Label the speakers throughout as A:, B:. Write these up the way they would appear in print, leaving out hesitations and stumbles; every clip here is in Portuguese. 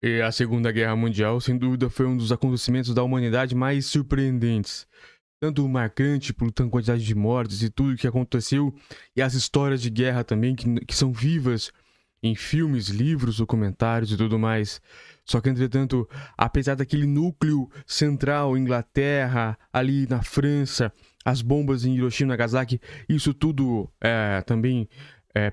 A: E a Segunda Guerra Mundial, sem dúvida, foi um dos acontecimentos da humanidade mais surpreendentes. Tanto marcante por tanta quantidade de mortes e tudo o que aconteceu, e as histórias de guerra também, que são vivas em filmes, livros, documentários e tudo mais. Só que, entretanto, apesar daquele núcleo central, Inglaterra, ali na França, as bombas em Hiroshima e Nagasaki, isso tudo também,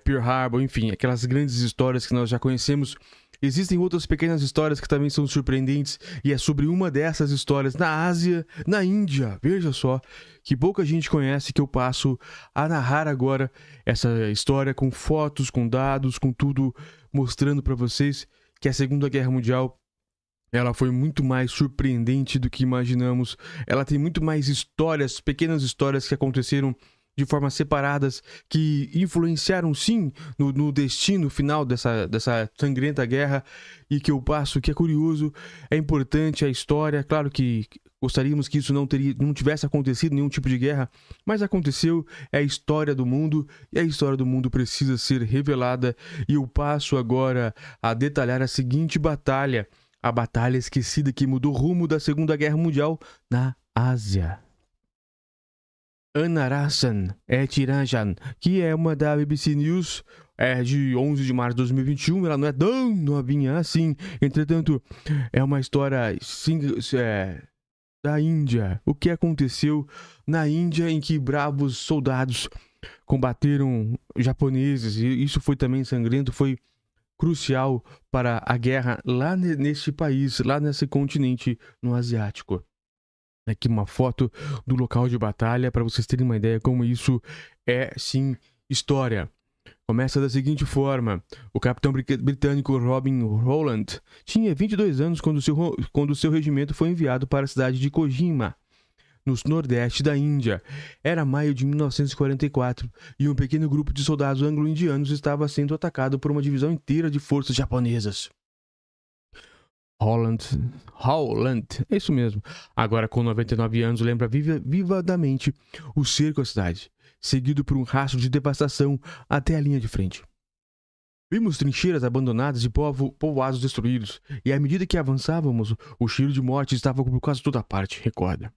A: Pearl Harbor, enfim, aquelas grandes histórias que nós já conhecemos. Existem outras pequenas histórias que também são surpreendentes, e é sobre uma dessas histórias na Ásia, na Índia. Veja só, que pouca gente conhece, que eu passo a narrar agora essa história com fotos, com dados, com tudo, mostrando para vocês que a Segunda Guerra Mundial, ela foi muito mais surpreendente do que imaginamos. Ela tem muito mais histórias, pequenas histórias que aconteceram de formas separadas, que influenciaram sim no destino final dessa sangrenta guerra, e que eu passo, que é curioso, é importante a história. Claro que gostaríamos que isso não tivesse acontecido, nenhum tipo de guerra, mas aconteceu, é a história do mundo, e a história do mundo precisa ser revelada, e eu passo agora a detalhar a seguinte batalha, a batalha esquecida que mudou o rumo da Segunda Guerra Mundial na Ásia. Anarasan Ethirajan, que é uma da BBC News, de 11 de março de 2021, ela não é tão novinha assim, entretanto, é uma história da Índia. O que aconteceu na Índia, em que bravos soldados combateram japoneses, e isso foi também sangrento, foi crucial para a guerra lá neste país, lá nesse continente no asiático. Aqui uma foto do local de batalha para vocês terem uma ideia como isso é sim história. Começa da seguinte forma: o capitão britânico Robin Rowland tinha 22 anos quando seu regimento foi enviado para a cidade de Kojima, no nordeste da Índia. Era maio de 1944 e um pequeno grupo de soldados anglo-indianos estava sendo atacado por uma divisão inteira de forças japonesas. Howland, é isso mesmo. Agora com 99 anos, lembra vividamente o cerco à cidade, seguido por um rastro de devastação até a linha de frente. Vimos trincheiras abandonadas e povoados destruídos, e à medida que avançávamos, o cheiro de morte estava por quase toda parte, recorda.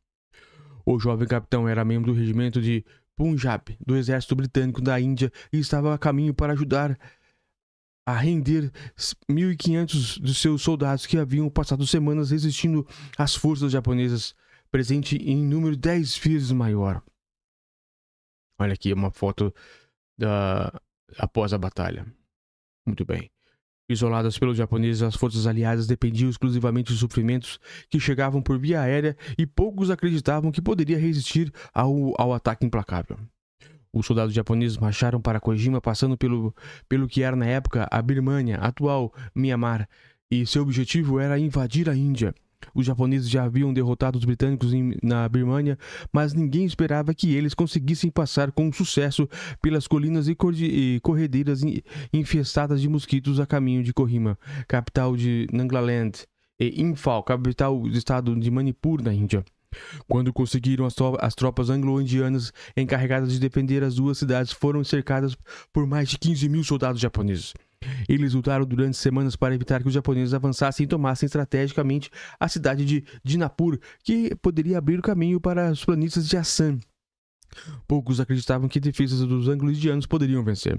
A: O jovem capitão era membro do regimento de Punjab, do exército britânico da Índia, e estava a caminho para ajudar a render 1.500 de seus soldados que haviam passado semanas resistindo às forças japonesas, presente em número 10 vezes maior. Olha aqui uma foto após a batalha. Muito bem. Isoladas pelos japoneses, as forças aliadas dependiam exclusivamente dos suprimentos que chegavam por via aérea, e poucos acreditavam que poderia resistir ao ataque implacável. Os soldados japoneses marcharam para Kojima, passando pelo que era na época a Birmânia, atual Myanmar, e seu objetivo era invadir a Índia. Os japoneses já haviam derrotado os britânicos na Birmânia, mas ninguém esperava que eles conseguissem passar com sucesso pelas colinas e corredeiras infestadas de mosquitos a caminho de Kohima, capital de Nagaland, e Imphal, capital do estado de Manipur, na Índia. Quando conseguiram, as tropas anglo-indianas encarregadas de defender as duas cidades foram cercadas por mais de 15.000 soldados japoneses. Eles lutaram durante semanas para evitar que os japoneses avançassem e tomassem estrategicamente a cidade de Dinapur, que poderia abrir o caminho para os planícies de Assam. Poucos acreditavam que defesas dos anglo-indianos poderiam vencer.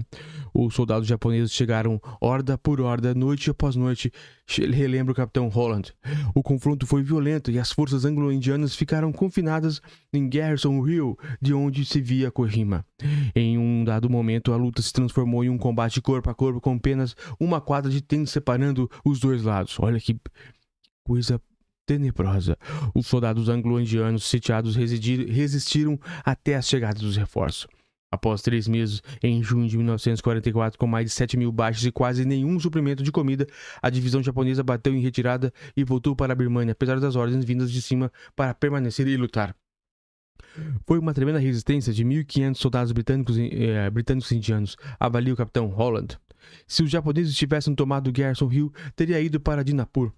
A: Os soldados japoneses chegaram horda por horda, noite após noite, relembra o capitão Holland. O confronto foi violento e as forças anglo-indianas ficaram confinadas em Garrison Hill, de onde se via Kohima. Em um dado momento, a luta se transformou em um combate corpo a corpo, com apenas uma quadra de tênis separando os dois lados. Olha que coisa tenebrosa. Os soldados anglo-indianos sitiados resistiram até a chegada dos reforços. Após 3 meses, em junho de 1944, com mais de 7.000 baixas e quase nenhum suprimento de comida, a divisão japonesa bateu em retirada e voltou para a Birmânia, apesar das ordens vindas de cima para permanecer e lutar. Foi uma tremenda resistência de 1.500 soldados britânicos e indianos, avalia o capitão Holland. Se os japoneses tivessem tomado Garrison Hill, teria ido para Dinapur.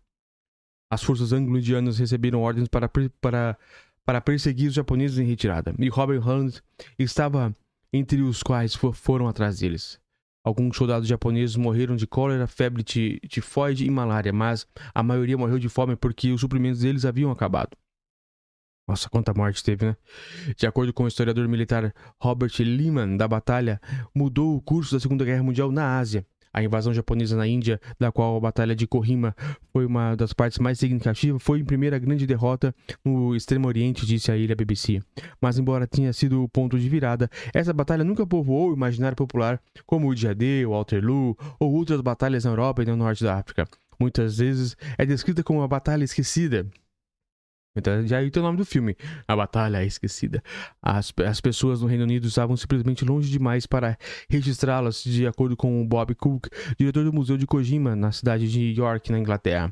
A: As forças anglo-indianas receberam ordens para perseguir os japoneses em retirada, e Robert Holland estava entre os quais foram atrás deles. Alguns soldados japoneses morreram de cólera, febre tifoide e malária, mas a maioria morreu de fome porque os suprimentos deles haviam acabado. Nossa, quanta morte teve, né? De acordo com o historiador militar Robert Lehman, da batalha mudou o curso da Segunda Guerra Mundial na Ásia. A invasão japonesa na Índia, da qual a Batalha de Kohima foi uma das partes mais significativas, foi a primeira grande derrota no Extremo Oriente, disse a ilha BBC. Mas, embora tenha sido o ponto de virada, essa batalha nunca povoou o imaginário popular, como o dia D, o Waterloo ou outras batalhas na Europa e no norte da África. Muitas vezes é descrita como uma batalha esquecida. Então, já aí tem o nome do filme, A Batalha Esquecida. As pessoas no Reino Unido estavam simplesmente longe demais para registrá-las, de acordo com Bob Cook, diretor do Museu de Kojima, na cidade de York, na Inglaterra.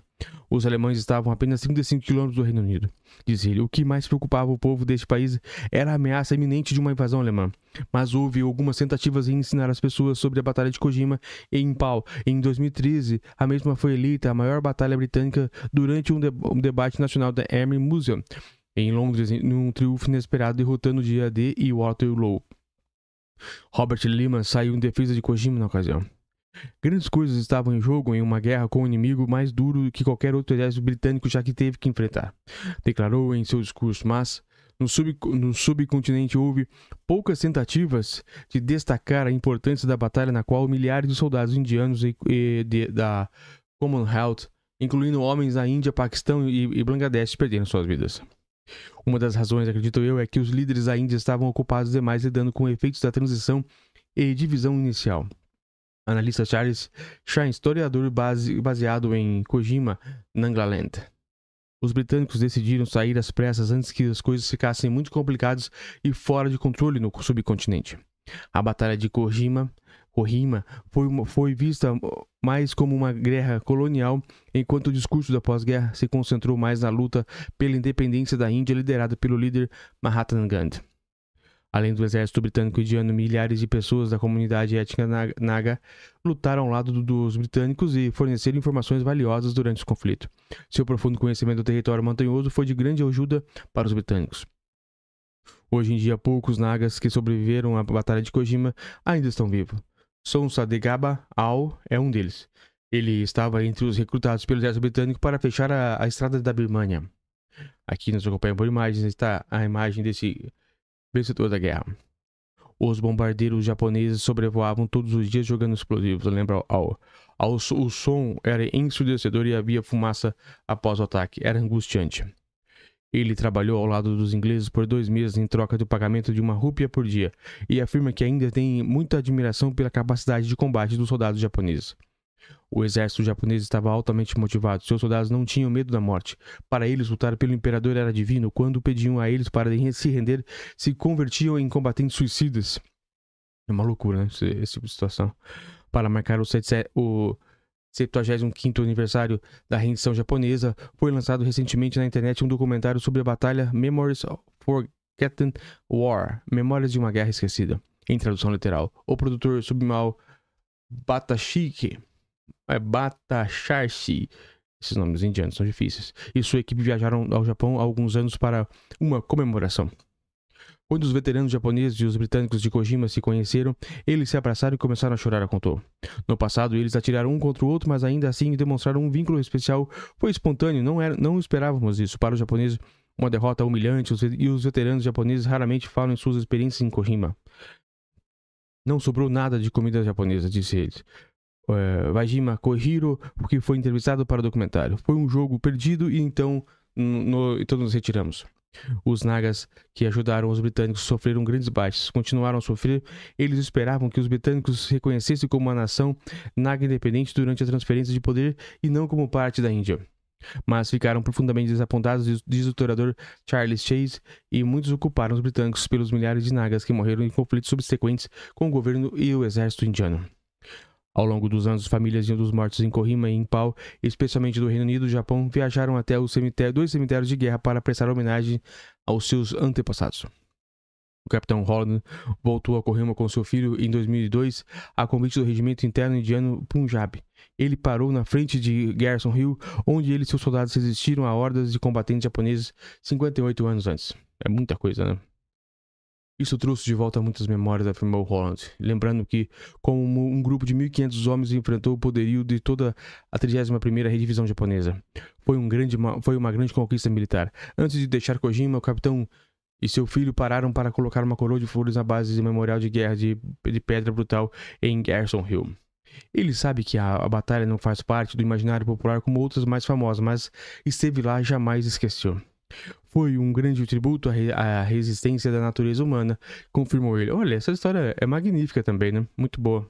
A: Os alemães estavam a apenas 35 km do Reino Unido. Diz ele, o que mais preocupava o povo deste país era a ameaça iminente de uma invasão alemã. Mas houve algumas tentativas em ensinar as pessoas sobre a Batalha de Kojima e Impal. Em 2013, a mesma foi eleita a maior batalha britânica durante um debate nacional da Army Museum, em Londres, num triunfo inesperado, derrotando o dia D e Waterloo. Robert Lehman saiu em defesa de Kojima na ocasião. Grandes coisas estavam em jogo em uma guerra com um inimigo mais duro que qualquer outro exército britânico já que teve que enfrentar, declarou em seu discurso, mas no subcontinente houve poucas tentativas de destacar a importância da batalha na qual milhares de soldados indianos da Commonwealth, incluindo homens da Índia, Paquistão e Bangladesh, perderam suas vidas. Uma das razões, acredito eu, é que os líderes da Índia estavam ocupados demais lidando com efeitos da transição e divisão inicial. Analista Charles Shine, historiador baseado em Kojima, Nagaland. Os britânicos decidiram sair às pressas antes que as coisas ficassem muito complicadas e fora de controle no subcontinente. A Batalha de Kohima foi vista mais como uma guerra colonial, enquanto o discurso da pós-guerra se concentrou mais na luta pela independência da Índia, liderada pelo líder Mahatma Gandhi. Além do exército britânico indiano, milhares de pessoas da comunidade étnica Naga lutaram ao lado dos britânicos e forneceram informações valiosas durante o conflito. Seu profundo conhecimento do território montanhoso foi de grande ajuda para os britânicos. Hoje em dia, poucos Nagas que sobreviveram à Batalha de Kojima ainda estão vivos. Sonsadegaba Ao é um deles. Ele estava entre os recrutados pelo exército britânico para fechar a estrada da Birmania. Aqui nos acompanham por imagens, está a imagem desse vencedor da guerra. Os bombardeiros japoneses sobrevoavam todos os dias jogando explosivos. Lembra o som era ensurdecedor e havia fumaça após o ataque. Era angustiante. Ele trabalhou ao lado dos ingleses por 2 meses em troca do pagamento de 1 rúpia por dia e afirma que ainda tem muita admiração pela capacidade de combate dos soldados japoneses. O exército japonês estava altamente motivado. Seus soldados não tinham medo da morte. Para eles, lutar pelo imperador era divino. Quando pediam a eles para se render, se convertiam em combatentes suicidas. É uma loucura, né? Esse tipo de situação. Para marcar o 75º aniversário da rendição japonesa, foi lançado recentemente na internet um documentário sobre a batalha Memories of Forgotten War, Memórias de uma Guerra Esquecida, em tradução literal. O produtor Subimal Bhattacharjee, esses nomes indianos são difíceis, e sua equipe viajaram ao Japão há alguns anos para uma comemoração. Quando os veteranos japoneses e os britânicos de Kojima se conheceram, eles se abraçaram e começaram a chorar, contou. No passado, eles atiraram um contra o outro, mas ainda assim demonstraram um vínculo especial. Foi espontâneo, não esperávamos isso. Para os japoneses, uma derrota humilhante, e os veteranos japoneses raramente falam em suas experiências em Kojima. Não sobrou nada de comida japonesa, disse ele. Wajima Kohiro, que foi entrevistado para o documentário. Foi um jogo perdido e então todos nos retiramos. Os Nagas que ajudaram os britânicos sofreram grandes baixas, continuaram a sofrer. Eles esperavam que os britânicos se reconhecessem como uma nação Naga independente durante a transferência de poder e não como parte da Índia. Mas ficaram profundamente desapontados, diz o historiador Charles Chase, e muitos culparam os britânicos pelos milhares de Nagas que morreram em conflitos subsequentes com o governo e o exército indiano. Ao longo dos anos, famílias dos mortos em Kohima e Impal, especialmente do Reino Unido e Japão, viajaram até os dois cemitérios de guerra para prestar homenagem aos seus antepassados. O capitão Holland voltou a Kohima com seu filho em 2002, a convite do regimento interno indiano Punjab. Ele parou na frente de Garrison Hill, onde ele e seus soldados resistiram a hordas de combatentes japoneses 58 anos antes. É muita coisa, né? Isso trouxe de volta muitas memórias, afirmou Holland, lembrando que, como um grupo de 1.500 homens enfrentou o poderio de toda a 31ª Divisão Japonesa. Foi uma grande conquista militar. Antes de deixar Kojima, o capitão e seu filho pararam para colocar uma coroa de flores na base do memorial de guerra de Pedra Brutal em Garrison Hill. Ele sabe que a batalha não faz parte do imaginário popular como outras mais famosas, mas esteve lá e jamais esqueceu. Foi um grande tributo à resistência da natureza humana, confirmou ele. Olha, essa história é magnífica também, né? Muito boa.